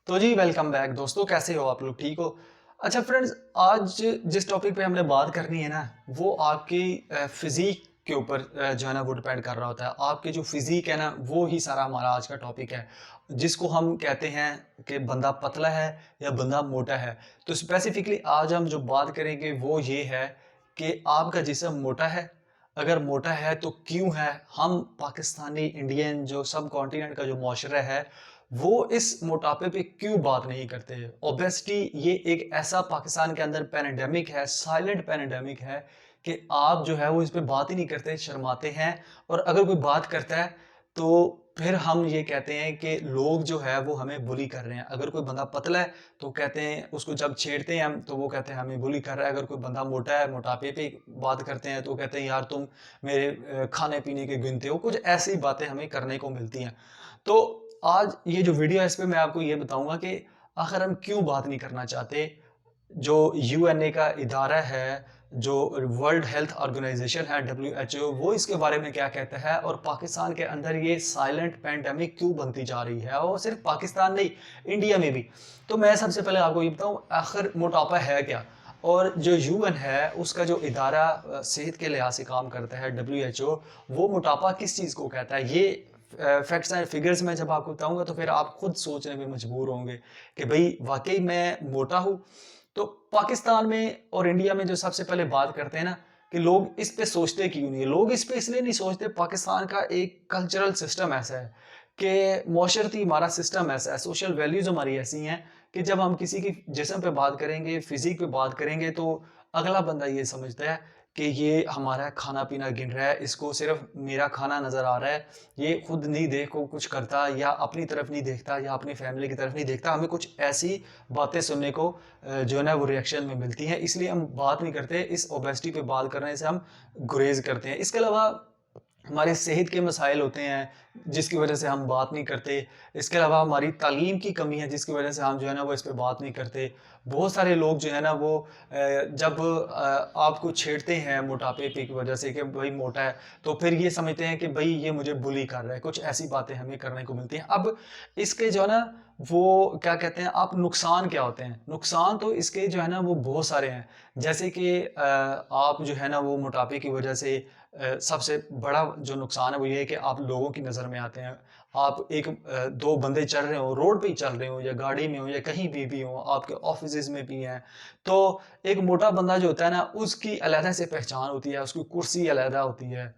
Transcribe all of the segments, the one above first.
तो जी welcome back दोस्तों, कैसे हो आप लोग? ठीक हो? अच्छा फ्रेंड्स, आज जिस टॉपिक पे हमने बात करनी है ना, वो आपकी फिज़ीक के ऊपर जो है ना वो डिपेंड कर रहा होता है। आपकी जो फिज़ीक है ना, वो ही सारा हमारा आज का टॉपिक है। जिसको हम कहते हैं कि बंदा पतला है या बंदा मोटा है। तो स्पेसिफिकली आज हम जो बात करेंगे वो ये है कि आपका जिस्म मोटा है? अगर मोटा है तो क्यों है? हम पाकिस्तानी, इंडियन जो सब कॉन्टिनेंट का जो मुआशरा है, वो इस मोटापे पे क्यों बात नहीं करते? ओबेसिटी ये एक ऐसा पाकिस्तान के अंदर पैंडेमिक है, साइलेंट पैंडेमिक है कि आप जो है वो इस पे बात ही नहीं करते, शर्माते हैं। और अगर कोई बात करता है तो फिर हम ये कहते हैं कि लोग जो है वो हमें बुली कर रहे हैं। अगर कोई बंदा पतला है तो कहते हैं, उसको जब छेड़ते हैं हम तो वो कहते हैं हमें बुली कर रहा है। अगर कोई बंदा मोटा है, मोटापे पे बात करते हैं तो कहते हैं यार तुम मेरे खाने-पीने के गिनते हो। कुछ ऐसी बातें हमें करने को मिलती हैं। तो आज ये जो वीडियो है इस पे मैं आपको ये बताऊँगा कि आखिर हम क्यों बात नहीं करना चाहते। जो यूएनए का इदारा है, जो वर्ल्ड हेल्थ ऑर्गेनाइजेशन है डब्ल्यूएचओ, वो इसके बारे में क्या कहता है और पाकिस्तान के अंदर ये साइलेंट पैंडेमिक क्यों बनती जा रही है, और सिर्फ पाकिस्तान नहीं, इंडिया में भी। तो मैं सबसे पहले आपको ये बताऊँ आखिर मोटापा है क्या? और जो यूएन है उसका जो इदारा सेहत के लिहाज से काम करता है डब्ल्यूएचओ, वो मोटापा किस चीज़ को कहता है, ये फैक्ट्स एंड फिगर्स मैं जब आपको बताऊँगा तो फिर आप खुद सोचने में मजबूर होंगे कि भई वाक़ई मैं मोटा हूँ। तो पाकिस्तान में और इंडिया में जो सबसे पहले बात करते हैं ना कि लोग इस पे सोचते क्यों नहीं है? लोग इस पे इसलिए नहीं सोचते, पाकिस्तान का एक कल्चरल सिस्टम ऐसा है कि माशरती हमारा सिस्टम ऐसा है, सोशल वैल्यूज़ हमारी ऐसी हैं कि जब हम किसी की जिस्म पे बात करेंगे, फ़िज़ीक पे बात करेंगे तो अगला बंदा ये समझता है कि ये हमारा खाना-पीना गिन रहा है, इसको सिर्फ़ मेरा खाना नज़र आ रहा है, ये खुद नहीं देखो कुछ करता या अपनी तरफ नहीं देखता या अपनी फैमिली की तरफ नहीं देखता। हमें कुछ ऐसी बातें सुनने को जो है ना वो रिएक्शन में मिलती हैं, इसलिए हम बात नहीं करते। इस ओबेसिटी पे बात करने से हम गुरेज़ करते हैं। इसके अलावा हमारे सेहत के मसाइल होते हैं, जिसकी वजह से हम बात नहीं करते। इसके अलावा हमारी तालीम की कमी है, जिसकी वजह से हम जो है ना वो इस पे बात नहीं करते। बहुत सारे लोग जो है ना वो जब आपको छेड़ते हैं मोटापे पे की वजह से कि भई मोटा है, तो फिर ये समझते हैं कि भई ये मुझे बुली कर रहा है। कुछ ऐसी बातें हमें करने को मिलती हैं। अब इसके जो है ना वो क्या कहते हैं, आप नुकसान क्या होते हैं? नुकसान तो इसके जो है ना वो बहुत सारे हैं। जैसे कि आप जो है ना वो मोटापे की वजह से सबसे बड़ा जो नुकसान है वो ये है कि आप लोगों की नज़र में आते हैं। आप एक 2 बंदे चल रहे हो, रोड पे ही चल रहे हो या गाड़ी में हो या कहीं भी हो, आपके ऑफ़िसेज़ में भी हैं, तो एक मोटा बंदा जो होता है ना, उसकी अलग से पहचान होती है, उसकी कुर्सी अलग होती है।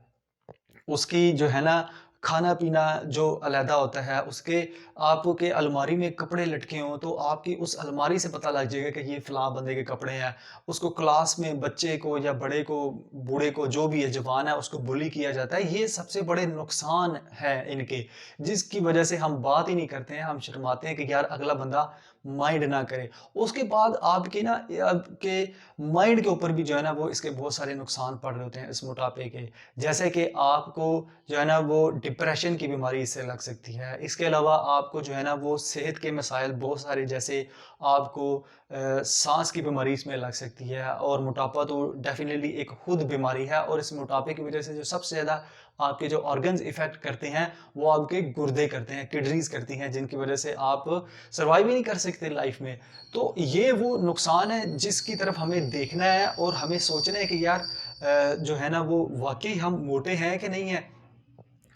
उसकी जो है ना खाना-पीना जो अलहदा होता है, उसके आपके अलमारी में कपड़े लटके हों, तो आपकी उस अलमारी से पता लग जाएगा कि ये फलाँ बंदे के कपड़े हैं। उसको क्लास में बच्चे को या बड़े को, बूढ़े को, जो भी है जवान है, उसको बुली किया जाता है। ये सबसे बड़े नुकसान हैं इनके, जिसकी वजह से हम बात ही नहीं करते हैं, हम शर्माते हैं कि यार अगला बंदा माइंड ना करे। उसके बाद आपके ना आपके माइंड के ऊपर भी जो है ना वो इसके बहुत सारे नुकसान पड़ रहे होते हैं इस मोटापे के। जैसे कि आपको जो है ना वो डिप्रेशन की बीमारी इससे लग सकती है। इसके अलावा आपको जो है ना वो सेहत के मसाइल बहुत सारे, जैसे आपको साँस की बीमारी इसमें लग सकती है। और मोटापा तो डेफ़िनिटली एक खुद बीमारी है, और इस मोटापे की वज़ह से जो सबसे ज़्यादा आपके जो ऑर्गन्स इफ़ेक्ट करते हैं, वो आपके गुर्दे करते हैं, किडनीज़ करती हैं, जिनकी वज़ह से आप सर्वाइव ही नहीं कर सकते लाइफ़ में। तो ये वो नुकसान है जिसकी तरफ हमें देखना है और हमें सोचना है कि यार जो है ना वो वाक़ई हम मोटे हैं कि नहीं हैं।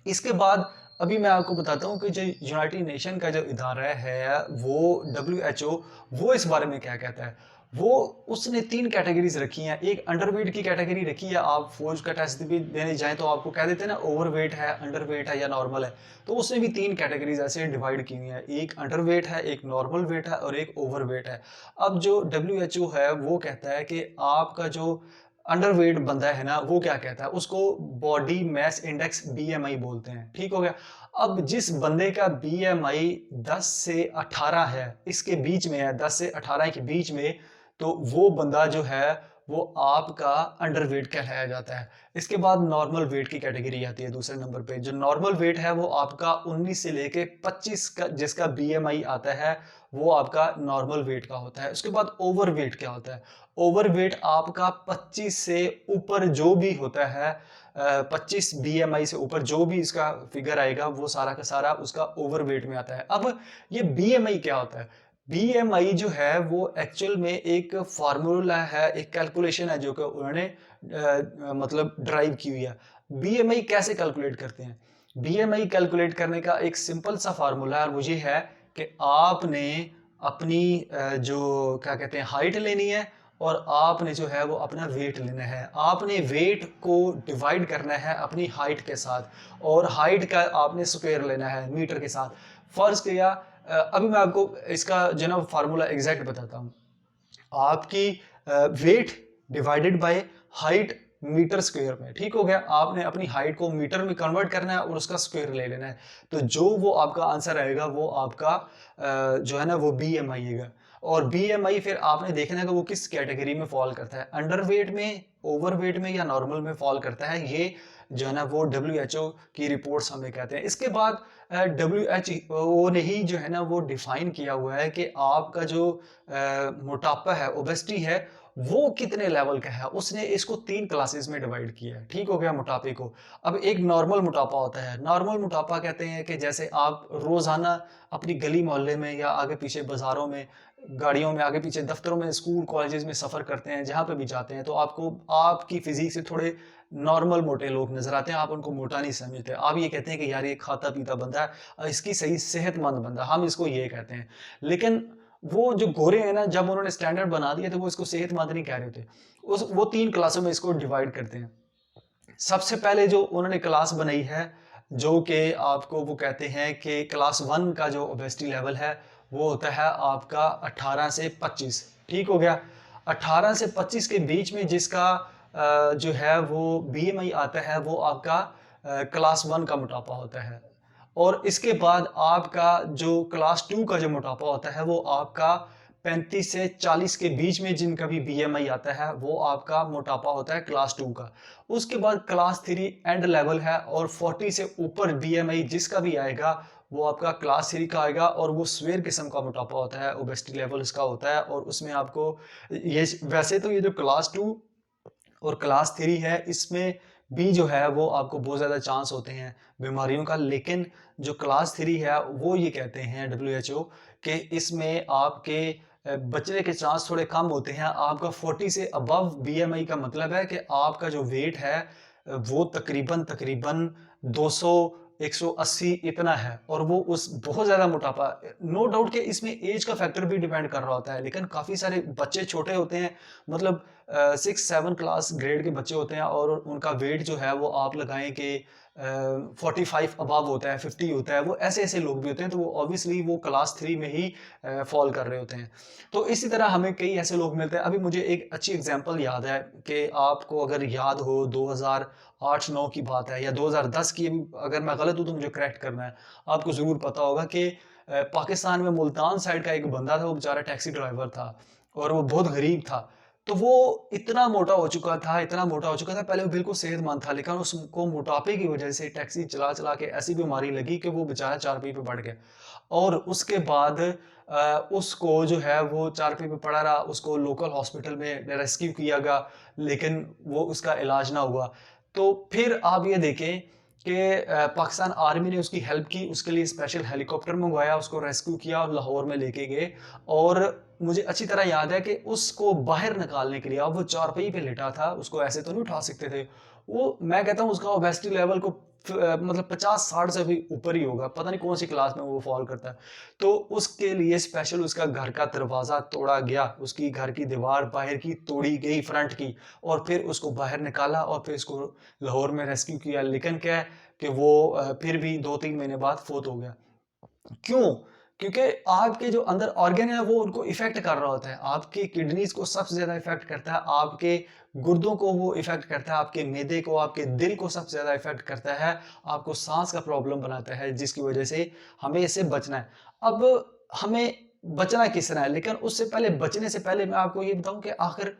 इसके बाद अभी मैं आपको बताता हूँ कि जो यूनाइटेड नेशन का जो इदारा है, वो डब्ल्यूएचओ, वो इस बारे में क्या कहता है। वो उसने 3 कैटेगरीज़ रखी हैं। एक अंडरवेट की कैटेगरी रखी है, आप फ़ौज का टेस्ट भी देने जाएँ तो आपको कह देते हैं ना ओवरवेट है, अंडरवेट है या नॉर्मल है। तो उसने भी 3 कैटेगरीज़ ऐसे डिवाइड की हुई हैं। एक अंडरवेट है, एक नॉर्मल वेट है और एक ओवरवेट है। अब जो डब्ल्यूएचओ है वो कहता है कि आपका जो अंडरवेट बंदा है ना, वो क्या कहता है, उसको बॉडी मास इंडेक्स बीएमआई बोलते हैं, ठीक हो गया। अब जिस बंदे का बीएमआई 10 से 18 है, इसके बीच में है, 10 से 18 के बीच में, तो वो बंदा जो है वो आपका अंडरवेट कहलाया जाता है। इसके बाद नॉर्मल वेट की कैटेगरी आती है दूसरे नंबर पे। जो नॉर्मल वेट है वो आपका 19 से लेके 25 का जिसका बीएमआई आता है, वो आपका नॉर्मल वेट का होता है। उसके बाद ओवर वेट क्या होता है? ओवर वेट आपका 25 से ऊपर जो भी होता है, 25 बीएमआई से ऊपर जो भी इसका फिगर आएगा वो सारा का सारा उसका ओवर वेट में आता है। अब ये बीएमआई क्या होता है? बीएमआई जो है वो एक्चुअल में एक फार्मूला है, एक कैलकुलेशन है जो कि उन्होंने मतलब ड्राइव की हुई है। बीएमआई कैसे कैलकुलेट करते हैं? बीएमआई कैलकुलेट करने का एक सिंपल सा फार्मूला है और वो ये है कि आपने अपनी जो क्या कहते हैं हाइट लेनी है और आपने जो है वो अपना वेट लेना है। आपने वेट को डिवाइड करना है अपनी हाइट के साथ और हाइट का आपने स्क्वायर लेना है मीटर के साथ। फर्ज किया अभी मैं आपको इसका जो ना फार्मूला एग्जैक्ट बताता हूँ। आपकी weight divided by height metre square में, ठीक हो गया। आपने अपनी हाइट को मीटर में कन्वर्ट करना है और उसका स्क्वायर ले लेना है। तो जो वो आपका आंसर आएगा वो आपका जो है ना वो बीएमआई आएगा। और बीएमआई फिर आपने देखना है कि वो किस कैटेगरी में फॉल करता है, अंडर वेट में, ओवर वेट में या नॉर्मल में फॉल करता है। ये जो है ना वो WHO की रिपोर्ट्स हमें कहते हैं। इसके बाद WHO ने ही जो है ना वो डिफाइन किया हुआ है कि आपका जो मोटापा है, ओबेसिटी है, वो कितने लेवल का है। उसने इसको 3 क्लासेस में डिवाइड किया है, ठीक हो गया मोटापे को। अब एक नॉर्मल मोटापा होता है। नॉर्मल मोटापा कहते हैं कि जैसे आप रोजाना अपनी गली मोहल्ले में या आगे पीछे बाजारों में, गाड़ियों में, आगे पीछे दफ्तरों में, स्कूल कॉलेजेस में सफर करते हैं, जहां पे भी जाते हैं तो आपको आपकी फिजिक से थोड़े नॉर्मल मोटे लोग नजर आते हैं। आप उनको मोटा नहीं समझते, आप ये कहते हैं कि यार ये खाता पीता बंदा है, इसकी सही सेहतमंद बंदा, हम इसको ये कहते हैं। लेकिन वो जो गोरे हैं ना, जब उन्होंने स्टैंडर्ड बना दिया तो वो इसको सेहतमंद नहीं कह रहे थे। वो 3 क्लासों में इसको डिवाइड करते हैं। सबसे पहले जो उन्होंने क्लास बनाई है, जो कि आपको वो कहते हैं कि क्लास 1 का जो ओबेसिटी लेवल है वो होता है आपका 18 से 25, ठीक हो गया। 18 से 25 के बीच में जिसका जो है वो बीएमआई आता है वो आपका क्लास 1 का मोटापा होता है। और इसके बाद आपका जो क्लास 2 का जो मोटापा होता है वो आपका 35 से 40 के बीच में जिनका भी बीएमआई आता है वो आपका मोटापा होता है क्लास 2 का। उसके बाद क्लास 3 एंड लेवल है और 40 से ऊपर बीएमआई जिसका भी आएगा वो आपका क्लास 3 का आएगा और वो स्वेयर किस्म का मोटापा होता है, ओबेसिटी लेवल इसका होता है। और उसमें आपको ये वैसे तो ये जो क्लास 2 और क्लास 3 है इसमें भी जो है वो आपको बहुत ज़्यादा चांस होते हैं बीमारियों का। लेकिन जो क्लास 3 है वो ये कहते हैं WHO कि इसमें आपके बचने के चांस थोड़े कम होते हैं। आपका 40 से अबव बीएमआई का मतलब है कि आपका जो वेट है वो तकरीबन तकरीबन 200 180 इतना है और वो उस बहुत ज़्यादा मोटापा। नो डाउट कि इसमें एज का फैक्टर भी डिपेंड कर रहा होता है, लेकिन काफ़ी सारे बच्चे छोटे होते हैं, मतलब 6-7 क्लास ग्रेड के बच्चे होते हैं और उनका वेट जो है वो आप लगाएं कि 45 अबव होता है, 50 होता है। वो ऐसे ऐसे लोग भी होते हैं तो वो ऑब्वियसली वो क्लास 3 में ही फॉल कर रहे होते हैं। तो इसी तरह हमें कई ऐसे लोग मिलते हैं। अभी मुझे एक अच्छी एग्जांपल याद है कि आपको अगर याद हो 2008-9 की बात है या 2010 की, अगर मैं गलत हूं तो मुझे करेक्ट करना है। आपको जरूर पता होगा कि पाकिस्तान में मुल्तान साइड का एक बंदा था, वो बेचारा टैक्सी ड्राइवर था और वो बहुत गरीब था। तो वो इतना मोटा हो चुका था, इतना मोटा हो चुका था। पहले वो बिल्कुल सेहतमंद था लेकिन उसको मोटापे की वजह से टैक्सी चला चला के ऐसी बीमारी लगी कि वो बेचारा चारपाई पे बढ़ गया। और उसके बाद उसको जो है वो चारपाई पे पड़ा रहा, उसको लोकल हॉस्पिटल में रेस्क्यू किया गया लेकिन वो उसका इलाज ना हुआ। तो फिर आप ये देखें कि पाकिस्तान आर्मी ने उसकी हेल्प की, उसके लिए स्पेशल हेलीकॉप्टर मंगवाया, उसको रेस्क्यू किया और लाहौर में लेके गए। और मुझे अच्छी तरह याद है कि उसको बाहर निकालने के लिए, अब वो चारपाई पे लेटा था, उसको ऐसे तो नहीं उठा सकते थे। वो मैं कहता हूँ उसका ओबेसिटी लेवल को मतलब 50-60 से भी ऊपर ही होगा, पता नहीं कौन सी क्लास में वो फॉल करता है। तो उसके लिए स्पेशल उसका घर का दरवाज़ा तोड़ा गया, उसकी घर की दीवार बाहर की तोड़ी गई, फ्रंट की, और फिर उसको बाहर निकाला और फिर उसको लाहौर में रेस्क्यू किया। लेकिन क्या है कि वो फिर भी 2-3 महीने बाद फोत हो गया। क्यों? क्योंकि आपके जो अंदर ऑर्गन है वो उनको इफेक्ट कर रहा होता है। आपकी किडनीज को सबसे ज्यादा इफेक्ट करता है, आपके गुर्दों को वो इफेक्ट करता है, आपके मैदे को, आपके दिल को सबसे ज्यादा इफेक्ट करता है, आपको सांस का प्रॉब्लम बनाता है, जिसकी वजह से हमें इससे बचना है। अब हमें बचना किस तरह है, लेकिन उससे पहले, बचने से पहले मैं आपको ये बताऊं कि आखिर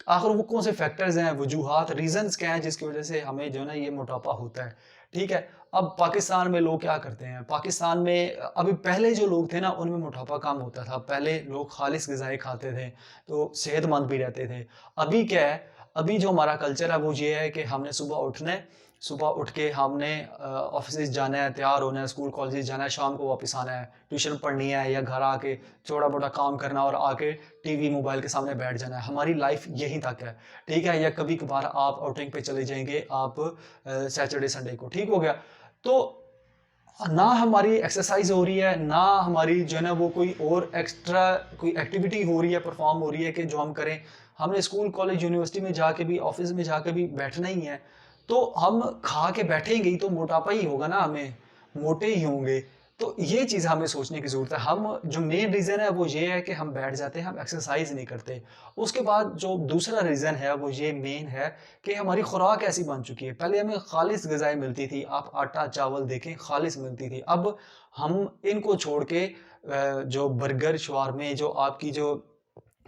आखिर वो कौन से फैक्टर्स हैं, वजूहात, रीजंस क्या हैं जिसकी वजह से हमें जो है ना ये मोटापा होता है। ठीक है, अब पाकिस्तान में लोग क्या करते हैं, पाकिस्तान में अभी पहले जो लोग थे ना उनमें मोटापा कम होता था, पहले लोग खालिश ग़िज़ाएँ खाते थे, तो सेहतमंद भी रहते थे। अभी क्या है, अभी जो हमारा कल्चर है वो ये है कि हमने सुबह उठना है, सुबह उठ के हमने ऑफ़िसेज़ जाना है, तैयार होना है, स्कूल कॉलेजेस जाना है, शाम को वापस आना है, ट्यूशन पढ़नी है या घर आके थोड़ा-मोड़ा काम करना और आके टीवी, मोबाइल के सामने बैठ जाना है। हमारी लाइफ़ यहीं तक है, ठीक है? या कभी-कभार आप आउटिंग पे चले जाएँगे आप सैटरडे, संडे को, ठीक हो गया? तो ना हमारी एक्सरसाइज़ हो रही है, ना हमारी जो है ना वो कोई और एक्स्ट्रा कोई एक्टिविटी हो रही है, परफ़ॉर्म हो रही है कि जो हम करें। हमने स्कूल, कॉलेज, यूनिवर्सिटी में जाके भी, ऑफ़िस में जाके भी बैठना ही है। तो हम खा के बैठेंगे ही तो मोटापा ही होगा ना हमें, मोटे ही होंगे। तो ये चीज़ हमें सोचने की ज़रूरत है। हम जो मेन रीज़न है वो ये है कि हम बैठ जाते हैं, हम एक्सरसाइज़ नहीं करते। उसके बाद जो दूसरा रीज़न है वो ये मेन है कि हमारी खुराक ऐसी बन चुकी है। पहले हमें खालिस ग़िज़ाएँ मिलती थी, आप आटा, चावल देखें खालिस मिलती थी। अब हम इनको छोड़ के जो बर्गर, शवारमे जो आपकी जो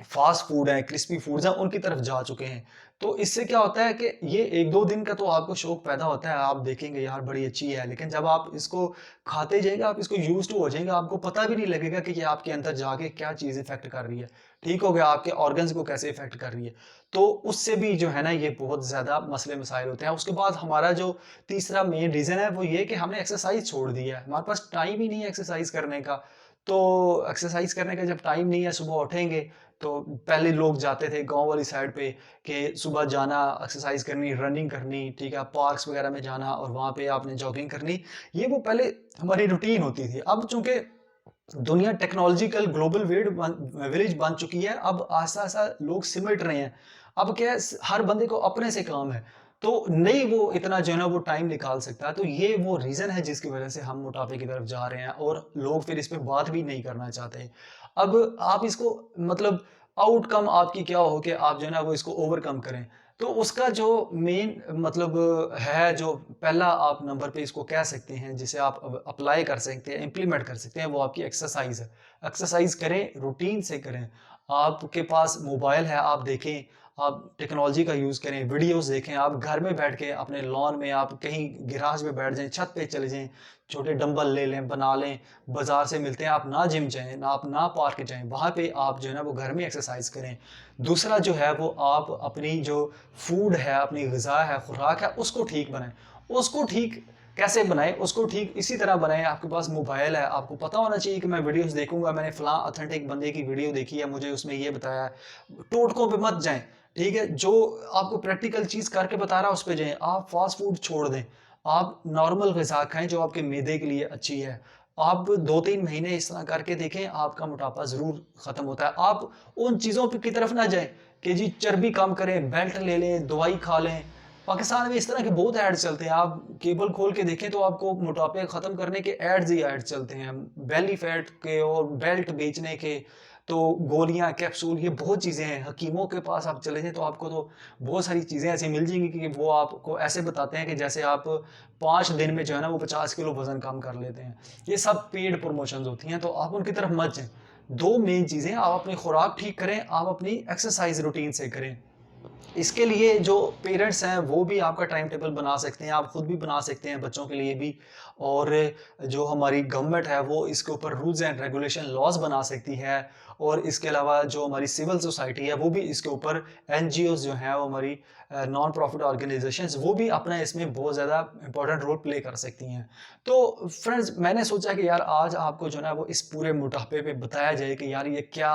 फ़ास्ट फ़ूड है, क्रिस्पी फूड्स हैं, उनकी तरफ जा चुके हैं। तो इससे क्या होता है कि ये 1-2 दिन का तो आपको शौक पैदा होता है, आप देखेंगे यार बड़ी अच्छी है, लेकिन जब आप इसको खाते जाएँगे, आप इसको यूज़्ड टू हो जाएँगे, आपको पता भी नहीं लगेगा कि ये आपके अंदर जाके क्या चीज़ इफ़ेक्ट कर रही है। ठीक हो गया? आपके ऑर्गन्स को कैसे इफ़ेक्ट कर रही है। तो उससे भी जो है ना ये बहुत ज़्यादा मसले-मसाइल होते हैं। उसके बाद हमारा जो तीसरा मेन रीज़न है वो ये कि हमने एक्सरसाइज़ छोड़ दी है। हमारे पास टाइम ही नहीं है एक्सरसाइज़ करने का। तो एक्सरसाइज़ करने का जब टाइम नहीं है, सुबह उठेंगे तो पहले लोग जाते थे गाँव वाली साइड पे कि सुबह जाना, एक्सरसाइज़ करनी, रनिंग करनी, ठीक है? पार्क्स वगैरह में जाना और वहाँ पे आपने जॉगिंग करनी, ये वो पहले हमारी रूटीन होती थी। अब चूँकि दुनिया टेक्नोलॉजिकल ग्लोबल विलेज बन चुकी है, अब आस्ता-आस्ता लोग सिमट रहे हैं। अब क्या है हर बंदे को अपने से काम है, तो नहीं वो इतना जो है ना वो टाइम निकाल सकता है। तो ये वो रीज़न है जिसकी वज़ह से हम मोटापे की तरफ जा रहे हैं और लोग फिर इस पे बात भी नहीं करना चाहते। अब आप इसको मतलब आउटकम आपकी क्या हो कि आप जो है ना वो इसको ओवरकम करें। तो उसका जो मेन मतलब है, जो पहला आप नंबर पे इसको कह सकते हैं, जिसे आप अप्लाई कर सकते हैं, इम्प्लीमेंट कर सकते हैं, वो आपकी एक्सरसाइज़ है। एक्सरसाइज़ करें, रूटीन से करें। आपके पास मोबाइल है, आप देखें, आप टेक्नोलॉजी का यूज़ करें, वीडियोज़ देखें, आप घर में बैठ के अपने लॉन में आप कहीं गैराज में बैठ जाएँ, छत पे चले जाएँ, छोटे डंबल ले लें, बना लें, बाज़ार से मिलते हैं, आप ना जिम जाएँ, ना पार्क जाएँ, वहाँ पे आप जो है ना वो घर में एक्सरसाइज़ करें। दूसरा जो है वो आप अपनी जो फूड है, अपनी ग़िज़ा है, खुराक है, उसको ठीक बनाएँ। उसको ठीक कैसे बनाएँ? उसको ठीक इसी तरह बनाएँ, आपके पास मोबाइल है, आपको पता होना चाहिए कि मैं वीडियोज़ देखूँगा, मैंने फलाँ ऑथेंटिक बंदे की वीडियो देखी है, मुझे उसमें ये बताया है। टोटकों पे मत जाएँ, ठीक है? जो आपको प्रैक्टिकल चीज़ करके बता रहा है, उस पे जाएँ। आप फ़ास्ट फूड छोड़ दें, आप नॉर्मल ग़िज़ा खाएँ जो आपके मैदे के लिए अच्छी है। आप 2-3 महीने इस तरह करके देखें, आपका मोटापा ज़रूर ख़त्म होता है। आप उन चीज़ों पे की तरफ ना जाएँ कि जी चर्बी कम करें, बेल्ट ले लें, दवाई खा लें। पाकिस्तान में इस तरह के बहुत ऐड चलते हैं, आप केबल खोल के देखें तो आपको मोटापे ख़त्म करने के ऐड्स ही ऐड चलते हैं। बेली फैट के और बेल्ट बेचने के, तो गोलियाँ, कैप्सूल, ये बहुत चीज़ें हैं। हकीमों के पास आप चले जाएँ तो आपको तो बहुत सारी चीज़ें ऐसी मिल जाएँगी कि वो आपको ऐसे बताते हैं कि जैसे आप 5 दिन में जो है ना वो 50 किलो वज़न कम कर लेते हैं। ये सब पेड प्रमोशंस होती हैं, तो आप उनकी तरफ मत जाएँ। 2 मेन चीज़ें, आप अपनी खुराक ठीक करें, आप अपनी एक्सरसाइज़ रूटीन से करें। इसके लिए जो पेरेंट्स हैं वो भी आपका टाइम टेबल बना सकते हैं, आप खुद भी बना सकते हैं बच्चों के लिए भी, और जो हमारी गवर्नमेंट है वो इसके ऊपर रूल्स एंड रेगुलेशन लॉज़ बना सकती है, और इसके अलावा जो हमारी सिविल सोसाइटी है वो भी इसके ऊपर, एनजीओज़ जो हैं वो हमारी नॉन प्रॉफिट ऑर्गेनाइजेशंस, वो भी अपना इसमें बहुत ज़्यादा इंपॉर्टेंट रोल प्ले कर सकती हैं। तो फ्रेंड्स, मैंने सोचा कि यार आज आपको जो है ना वो इस पूरे मोटापे पे बताया जाए कि यार ये क्या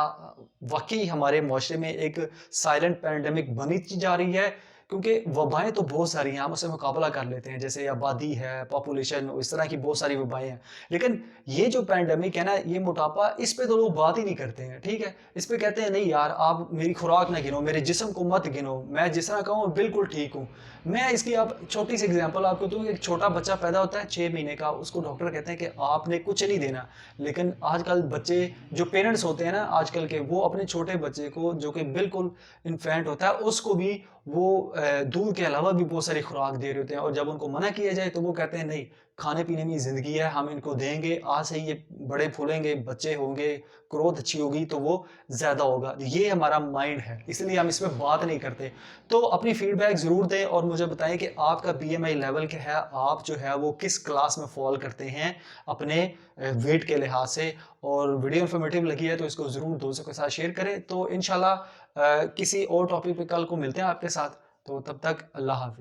वाक़ई हमारे मुआशरे में एक साइलेंट पैंडेमिक बनी जा रही है, क्योंकि वबाएँ तो बहुत सारी हैं, हम उससे मुकाबला कर लेते हैं, जैसे आबादी है, पॉपुलेशन, इस तरह की बहुत सारी वबाएँ हैं। लेकिन ये जो पैंडेमिक है ना, ये मोटापा, इस पे तो लोग बात ही नहीं करते हैं, ठीक है? इस पे कहते हैं नहीं यार, आप मेरी खुराक ना गिनो, मेरे जिस्म को मत गिनो, मैं जिस तरह का हूँ बिल्कुल ठीक हूँ। मैं इसकी आप छोटी-सी एग्ज़ाम्पल आपको दूँ, एक छोटा बच्चा पैदा होता है 6 महीने का, उसको डॉक्टर कहते हैं कि आपने कुछ नहीं देना। लेकिन आजकल बच्चे, जो पेरेंट्स होते हैं ना आजकल के, वो अपने छोटे बच्चे को, जो कि बिल्कुल इन्फेंट होता है, उसको भी वो दूध के अलावा भी बहुत सारी खुराक दे रहे होते हैं, और जब उनको मना किया जाए तो वो कहते हैं नहीं, खाने पीने में ज़िंदगी है, हम इनको देंगे, आज से ये बड़े फूलेंगे, बच्चे होंगे, ग्रोथ अच्छी होगी तो वो ज़्यादा होगा। ये हमारा माइंड है, इसलिए हम इस पे बात नहीं करते। तो अपनी फीडबैक ज़रूर दें और मुझे बताएं कि आपका बीएमआई लेवल क्या है, आप जो है वो किस क्लास में फॉल करते हैं अपने वेट के लिहाज से। और वीडियो इन्फॉर्मेटिव लगी है तो इसको ज़रूर दोस्तों के साथ शेयर करें। तो इंशाल्लाह किसी और टॉपिक पे कल को मिलते हैं आपके साथ। तो तब तक अल्लाह हाफ़िज़।